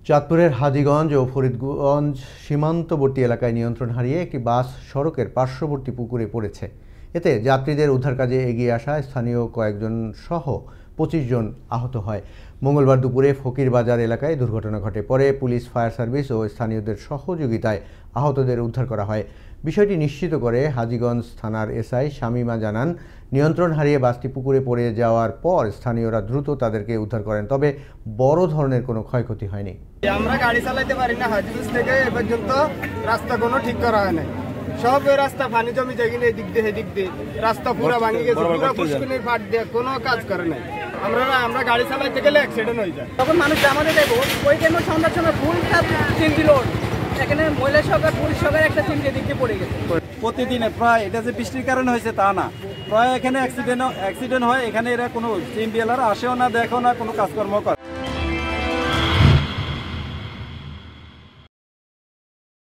চাঁদপুরের হাজীগঞ্জ ও ফরিদগঞ্জ সীমান্তবর্তী এলাকায় নিয়ন্ত্রণ হারিয়ে একটি বাস সড়কের পার্শ্ববর্তী পুকুরে পড়েছে। এতে যাত্রীদের উদ্ধার কাজে এগিয়ে আসা স্থানীয় কয়েকজন সহ ২৫ জন আহত হয়। মঙ্গলবার দুপুরে ফকিরবাজার এলাকায় দুর্ঘটনা ঘটে। পরে পুলিশ, ফায়ার সার্ভিস ও স্থানীয়দের সহযোগিতায় আহতদের উদ্ধার করা হয়। বিষয়টি নিশ্চিত করে হাজীগঞ্জ থানার এসআই শামীমা জানান, নিয়ন্ত্রণ হারিয়ে বাসটি পুকুরে পড়ে যাওয়ার পর স্থানীয়রা দ্রুত তাদেরকে উদ্ধার করেন। তবে বড় ধরনের কোনো ক্ষয়ক্ষতি হয়নি। আমরা গাড়ি চালাতে পারি না, হাজীগঞ্জ থেকে এ পর্যন্ত রাস্তা কোনো ঠিক করা হয় নাই। সব রাস্তা পানি জমি যায়, এদিক দিয়ে এদিক দিয়ে রাস্তা পুরো ভাঙি গেছে, পুরো পুষ্করিণীর ফাট দিয়ে কোনো কাজ করে নাই। আমরা গাড়ি চালাতে গেলে অ্যাক্সিডেন্ট হয়ে যায়। তখন মানুষ আমাদের দেবো ওই টাইমে সন্ধ্যার সময় ফুল চিন দিল, এখানে মহিলা সরকার, পুলিশ সরকার একটা চিন দিয়ে দিকে পড়ে গেছে। প্রতিদিনে প্রায়, এটা যে বৃষ্টির কারণে হয়েছে তা না, প্রায় এখানে অ্যাক্সিডেন্ট হয়। এখানে এরা কোনো চিন ডিলার আসেও না, দেখেও না, কোনো কাজকর্ম করে।